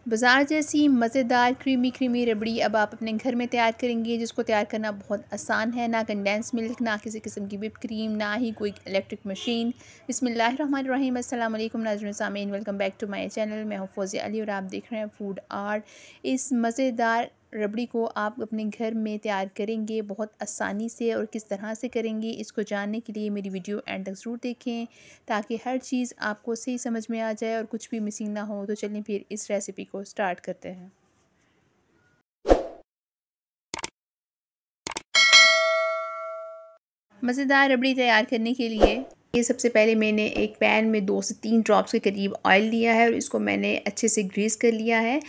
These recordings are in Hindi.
बाज़ार जैसी मज़ेदार क्रीमी रबड़ी अब आप अपने घर में तैयार करेंगे, जिसको तैयार करना बहुत आसान है। ना कंडेंस मिल्क, ना किसी किस्म की व्हिप क्रीम, ना ही कोई इलेक्ट्रिक मशीन। बिस्मिल्लाहिर्रहमानिर्रहीम। अस्सलाम वालेकुम नाज़रीन सामीन, welcome back to my channel. मैं हूँ फौज़िया अली और आप देख रहे हैं फूड आर्ट। इस मज़ेदार रबड़ी को आप अपने घर में तैयार करेंगे बहुत आसानी से, और किस तरह से करेंगे इसको जानने के लिए मेरी वीडियो एंड तक ज़रूर देखें, ताकि हर चीज़ आपको सही समझ में आ जाए और कुछ भी मिसिंग ना हो। तो चलिए फिर इस रेसिपी को स्टार्ट करते हैं। मज़ेदार रबड़ी तैयार करने के लिए सबसे पहले मैंने एक पैन में 2 से 3 ड्रॉप्स के करीब ऑयल लिया है और इसको मैंने अच्छे से ग्रीस कर लिया है।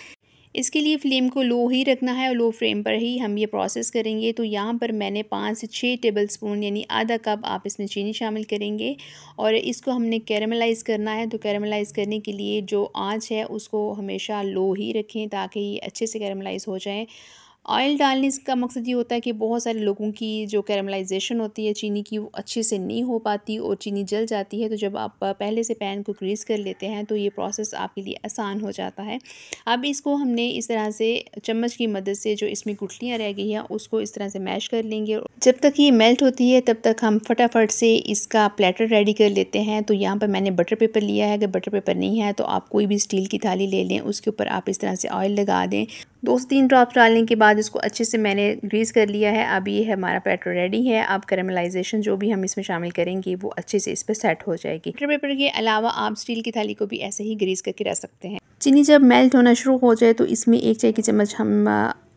इसके लिए फ्लेम को लो ही रखना है और लो फ्लेम पर ही हम ये प्रोसेस करेंगे। तो यहाँ पर मैंने 5 से 6 टेबलस्पून यानी आधा कप आप इसमें चीनी शामिल करेंगे और इसको हमने कैरेमलाइज़ करना है। तो कैरेमलाइज़ करने के लिए जो आंच है उसको हमेशा लो ही रखें, ताकि ये अच्छे से कैरेमलाइज़ हो जाए। ऑयल डालने का मकसद ये होता है कि बहुत सारे लोगों की जो कैरेमलाइजेशन होती है चीनी की, वो अच्छे से नहीं हो पाती और चीनी जल जाती है। तो जब आप पहले से पैन को ग्रीस कर लेते हैं तो ये प्रोसेस आपके लिए आसान हो जाता है। अब इसको हमने इस तरह से चम्मच की मदद से जो इसमें गुठलियाँ रह गई हैं उसको इस तरह से मैश कर लेंगे। जब तक ये मेल्ट होती है तब तक हम फटाफट से इसका प्लेटर रेडी कर लेते हैं। तो यहाँ पर मैंने बटर पेपर लिया है। अगर बटर पेपर नहीं है तो आप कोई भी स्टील की थाली ले लें, उसके ऊपर आप इस तरह से ऑयल लगा दें। 2 से 3 ड्रॉप्स डालने के बाद इसको अच्छे से मैंने ग्रीस कर लिया है। अब ये हमारा बैटर रेडी है। अब कैरेमलाइजेशन जो भी हम इसमें शामिल करेंगे वो अच्छे से इस पर सेट हो जाएगी। बटर पेपर के अलावा आप स्टील की थाली को भी ऐसे ही ग्रीस करके रख सकते हैं। चीनी जब मेल्ट होना शुरू हो जाए तो इसमें 1 चाय की चम्मच हम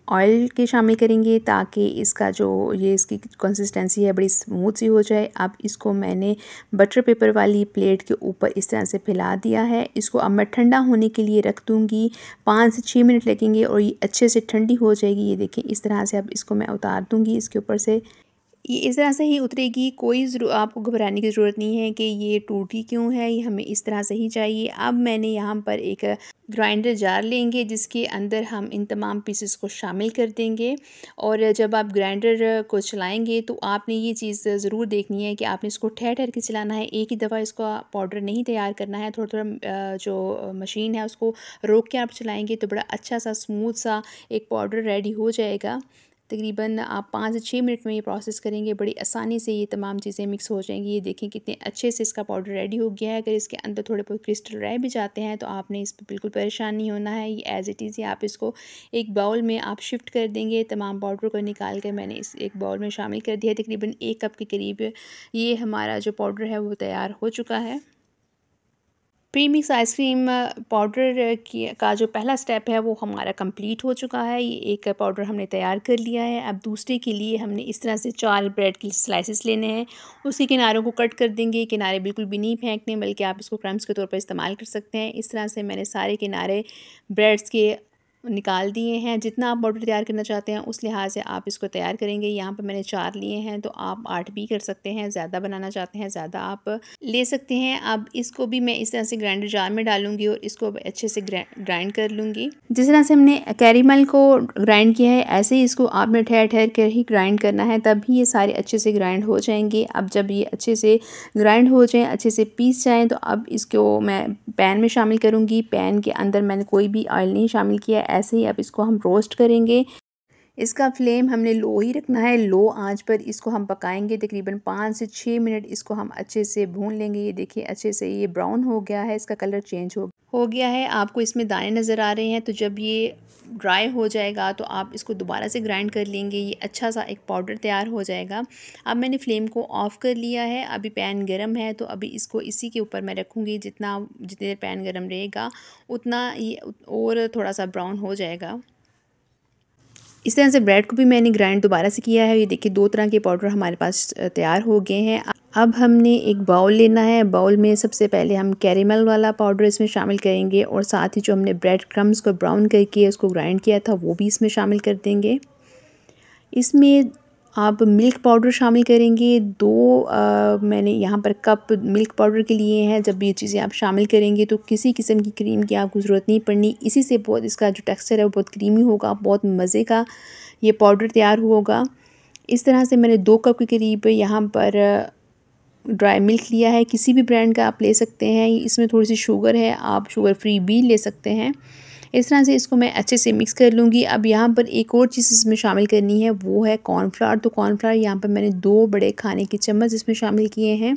ऑयल के शामिल करेंगे, ताकि इसका जो ये इसकी कंसिस्टेंसी है बड़ी स्मूथ सी हो जाए। अब इसको मैंने बटर पेपर वाली प्लेट के ऊपर इस तरह से फैला दिया है। इसको अब मैं ठंडा होने के लिए रख दूँगी। 5 से 6 मिनट लगेंगे और ये अच्छे से ठंडी हो जाएगी। ये देखें इस तरह से। अब इसको मैं उतार दूँगी इसके ऊपर से। ये इस तरह से ही उतरेगी। कोई आपको घबराने की ज़रूरत नहीं है कि ये टूटी क्यों है, ये हमें इस तरह से ही चाहिए। अब मैंने यहाँ पर एक ग्राइंडर जार लेंगे जिसके अंदर हम इन तमाम पीसेस को शामिल कर देंगे। और जब आप ग्राइंडर को चलाएंगे तो आपने ये चीज़ ज़रूर देखनी है कि आपने इसको ठहर ठहर के चलाना है। एक ही दफ़ा इसका पाउडर नहीं तैयार करना है। थोड़ा थोड़ा जो मशीन है उसको रोक के आप चलाएंगे तो बड़ा अच्छा सा स्मूथ सा एक पाउडर रेडी हो जाएगा। तकरीबन आप 5 से 6 मिनट में ये प्रोसेस करेंगे, बड़ी आसानी से ये तमाम चीज़ें मिक्स हो जाएंगी। ये देखें कितने अच्छे से इसका पाउडर रेडी हो गया है। अगर इसके अंदर थोड़े बहुत क्रिस्टल रह भी जाते हैं तो आपने इस पर बिल्कुल परेशान नहीं होना है। ये एज़ इट इज़ ही आप इसको एक बाउल में आप शिफ्ट कर देंगे। तमाम पाउडर को निकाल कर मैंने इस एक बाउल में शामिल कर दिया। तकरीबन 1 कप के करीब ये हमारा जो पाउडर है वो तैयार हो चुका है। प्रीमिक्स आइसक्रीम पाउडर का जो पहला स्टेप है वो हमारा कंप्लीट हो चुका है। ये एक पाउडर हमने तैयार कर लिया है। अब दूसरे के लिए हमने इस तरह से 4 ब्रेड के स्लाइसेस लेने हैं। उसके किनारों को कट कर देंगे। किनारे बिल्कुल भी नहीं फेंकने, बल्कि आप इसको क्रम्स के तौर पर इस्तेमाल कर सकते हैं। इस तरह से मैंने सारे किनारे ब्रेड्स के निकाल दिए हैं। जितना आप पाउडर तैयार करना चाहते हैं उस लिहाज से आप इसको तैयार करेंगे। यहाँ पर मैंने 4 लिए हैं, तो आप 8 भी कर सकते हैं। ज़्यादा बनाना चाहते हैं ज़्यादा आप ले सकते हैं। अब इसको भी मैं इस तरह से ग्राइंडर जार में डालूंगी और इसको अच्छे से ग्राइंड कर लूँगी। जिस तरह से हमने कैरेमल को ग्राइंड किया है ऐसे ही इसको आपने ठहर ठहर कर ही ग्राइंड करना है, तभी ये सारे अच्छे से ग्राइंड हो जाएंगे। अब जब ये अच्छे से ग्राइंड हो जाएँ, अच्छे से पीस जाएँ, तो अब इसको मैं पैन में शामिल करूँगी। पैन के अंदर मैंने कोई भी ऑयल नहीं शामिल किया। ऐसे ही अब इसको हम रोस्ट करेंगे। इसका फ्लेम हमने लो ही रखना है। लो आंच पर इसको हम पकाएंगे। तकरीबन 5 से 6 मिनट इसको हम अच्छे से भून लेंगे। ये देखिए अच्छे से ये ब्राउन हो गया है, इसका कलर चेंज हो गया है। आपको इसमें दाने नज़र आ रहे हैं। तो जब ये ड्राई हो जाएगा तो आप इसको दोबारा से ग्राइंड कर लेंगे। ये अच्छा सा एक पाउडर तैयार हो जाएगा। अब मैंने फ्लेम को ऑफ़ कर लिया है। अभी पैन गरम है, तो अभी इसको इसी के ऊपर मैं रखूँगी। जितने देर पैन गरम रहेगा उतना ये और थोड़ा सा ब्राउन हो जाएगा। इस तरह से ब्रेड को भी मैंने ग्राइंड दोबारा से किया है। ये देखिए 2 तरह के पाउडर हमारे पास तैयार हो गए हैं। अब हमने एक बाउल लेना है। बाउल में सबसे पहले हम कैरेमल वाला पाउडर इसमें शामिल करेंगे और साथ ही जो हमने ब्रेड क्रम्स को ब्राउन करके उसको ग्राइंड किया था वो भी इसमें शामिल कर देंगे। इसमें आप मिल्क पाउडर शामिल करेंगे। 2 मैंने यहाँ पर कप मिल्क पाउडर के लिए हैं। जब ये चीज़ें आप शामिल करेंगे तो किसी किस्म की क्रीम की आपको ज़रूरत नहीं पड़नी। इसी से बहुत इसका जो टेक्सचर है वो बहुत क्रीमी होगा, बहुत मज़े का ये पाउडर तैयार होगा। इस तरह से मैंने 2 कप के करीब यहाँ पर ड्राई मिल्क लिया है। किसी भी ब्रांड का आप ले सकते हैं। इसमें थोड़ी सी शुगर है, आप शुगर फ्री भी ले सकते हैं। इस तरह से इसको मैं अच्छे से मिक्स कर लूँगी। अब यहाँ पर एक और चीज़ इसमें शामिल करनी है, वो है कॉर्नफ्लावर। तो कॉर्नफ्लावर यहाँ पर मैंने 2 बड़े खाने के चम्मच इसमें शामिल किए हैं।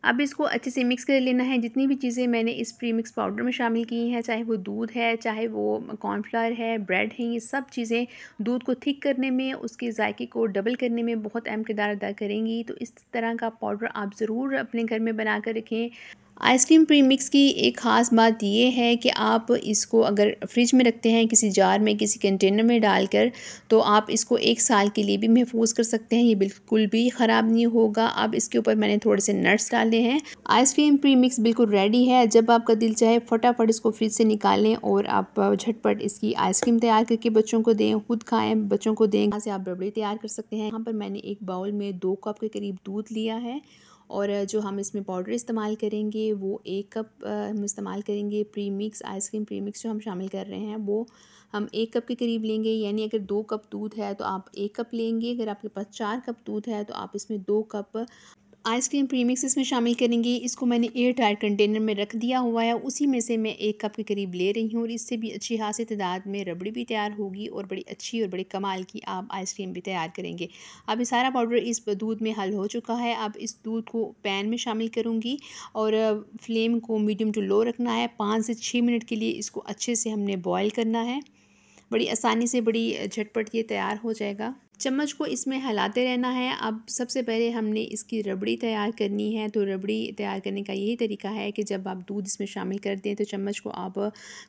अब इसको अच्छे से मिक्स कर लेना है। जितनी भी चीज़ें मैंने इस प्री मिक्स पाउडर में शामिल की हैं, चाहे वो दूध है, चाहे वो कॉर्नफ्लावर है, ब्रेड है, ये सब चीज़ें दूध को थिक करने में, उसके जायके को डबल करने में बहुत अहम किरदार अदा करेंगी। तो इस तरह का पाउडर आप ज़रूर अपने घर में बना कर रखें। आइसक्रीम प्री मिक्स की एक ख़ास बात ये है कि आप इसको अगर फ्रिज में रखते हैं किसी जार में, किसी कंटेनर में डालकर, तो आप इसको 1 साल के लिए भी महफूज कर सकते हैं। ये बिल्कुल भी ख़राब नहीं होगा। अब इसके ऊपर मैंने थोड़े से नट्स डाले हैं। आइसक्रीम प्री मिक्स बिल्कुल रेडी है। जब आपका दिल चाहे फटाफट इसको फ्रिज से निकालें और आप झटपट इसकी आइसक्रीम तैयार करके बच्चों को दें, खुद खाएँ, बच्चों को दें। यहाँ से आप रबड़ी तैयार कर सकते हैं। यहाँ पर मैंने एक बाउल में 2 कप के करीब दूध लिया है और जो हम इसमें पाउडर इस्तेमाल करेंगे वो 1 कप हम इस्तेमाल करेंगे। Pre mix ice cream pre mix जो हम शामिल कर रहे हैं वो हम 1 कप के करीब लेंगे। यानी अगर 2 कप दूध है तो आप 1 कप लेंगे। अगर आपके पास 4 कप दूध है तो आप इसमें 2 कप आइसक्रीम प्रीमिक्स इसमें शामिल करेंगे। इसको मैंने एयर टाइट कंटेनर में रख दिया हुआ है। उसी में से मैं 1 कप के करीब ले रही हूँ और इससे भी अच्छी खासी तादाद में रबड़ी भी तैयार होगी और बड़ी अच्छी और बड़ी कमाल की आप आइसक्रीम भी तैयार करेंगे। अब ये सारा पाउडर इस दूध में हल हो चुका है। अब इस दूध को पैन में शामिल करूँगी और फ्लेम को मीडियम टू लो रखना है। 5 से 6 मिनट के लिए इसको अच्छे से हमने बॉयल करना है। बड़ी आसानी से, बड़ी झटपट ये तैयार हो जाएगा। चम्मच को इसमें हिलाते रहना है। अब सबसे पहले हमने इसकी रबड़ी तैयार करनी है। तो रबड़ी तैयार करने का यही तरीका है कि जब आप दूध इसमें शामिल कर दें तो चम्मच को आप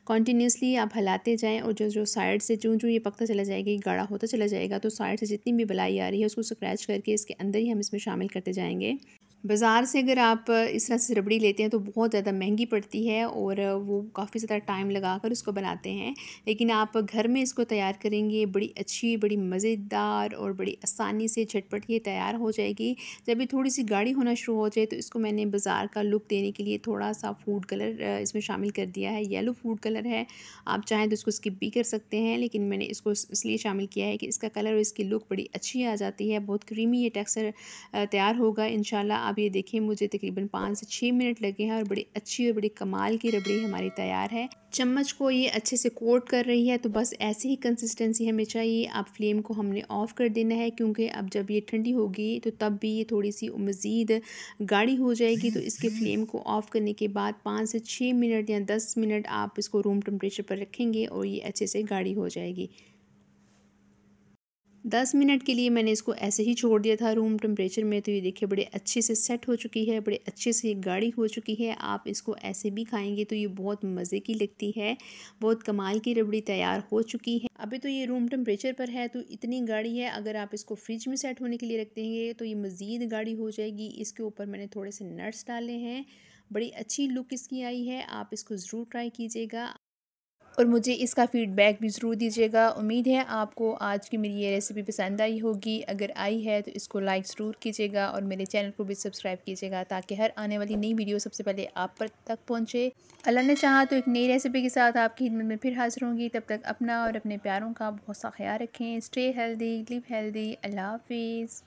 कंटिन्यूसली आप हिलाते जाएं और जो साइड से जो ये पकता चला जाएगा, गाढ़ा होता चला जाएगा, तो साइड से जितनी भी बलाई आ रही है उसको स्क्रैच करके इसके अंदर ही हम इसमें शामिल करते जाएंगे। बाज़ार से अगर आप इस तरह से रबड़ी लेते हैं तो बहुत ज़्यादा महंगी पड़ती है और वो काफ़ी ज़्यादा टाइम लगा कर उसको बनाते हैं। लेकिन आप घर में इसको तैयार करेंगे, बड़ी अच्छी, बड़ी मज़ेदार और बड़ी आसानी से झटपट ये तैयार हो जाएगी। जब ये थोड़ी सी गाढ़ी होना शुरू हो जाए तो इसको मैंने बाज़ार का लुक देने के लिए थोड़ा सा फूड कलर इसमें शामिल कर दिया है। येलो फूड कलर है, आप चाहें तो इसको स्किप भी कर सकते हैं, लेकिन मैंने इसको इसलिए शामिल किया है कि इसका कलर और इसकी लुक बड़ी अच्छी आ जाती है। बहुत क्रीमी ये टेक्सचर तैयार होगा इंशाल्लाह। आप ये देखिए, मुझे तकरीबन 5 से 6 मिनट लगे हैं और बड़ी अच्छी और बड़ी कमाल की रबड़ी हमारी तैयार है। चम्मच को ये अच्छे से कोट कर रही है, तो बस ऐसी ही कंसिस्टेंसी हमें चाहिए। अब फ्लेम को हमने ऑफ़ कर देना है क्योंकि अब जब ये ठंडी होगी तो तब भी ये थोड़ी सी मज़ीद गाढ़ी हो जाएगी। तो इसके फ्लेम को ऑफ़ करने के बाद 5 से 6 मिनट या 10 मिनट आप इसको रूम टेम्परेचर पर रखेंगे और ये अच्छे से गाढ़ी हो जाएगी। 10 मिनट के लिए मैंने इसको ऐसे ही छोड़ दिया था रूम टेम्परेचर में। तो ये देखिए बड़े अच्छे से सेट हो चुकी है, बड़े अच्छे से गाढ़ी हो चुकी है। आप इसको ऐसे भी खाएंगे तो ये बहुत मज़े की लगती है। बहुत कमाल की रबड़ी तैयार हो चुकी है। अभी तो ये रूम टेम्परेचर पर है तो इतनी गाढ़ी है। अगर आप इसको फ्रिज में सेट होने के लिए रख देंगे तो ये मज़ीद गाढ़ी हो जाएगी। इसके ऊपर मैंने थोड़े से नट्स डाले हैं, बड़ी अच्छी लुक इसकी आई है। आप इसको ज़रूर ट्राई कीजिएगा और मुझे इसका फ़ीडबैक भी ज़रूर दीजिएगा। उम्मीद है आपको आज की मेरी ये रेसिपी पसंद आई होगी। अगर आई है तो इसको लाइक ज़रूर कीजिएगा और मेरे चैनल को भी सब्सक्राइब कीजिएगा ताकि हर आने वाली नई वीडियो सबसे पहले आप पर तक पहुँचे। अल्लाह ने चाहा तो एक नई रेसिपी के साथ आपकी खिदमत में फिर हाज़िर होंगी। तब तक अपना और अपने प्यारों का बहुत सा ख्याल रखें। Stay healthy, live healthy. अल्लाह हाफ़िज़।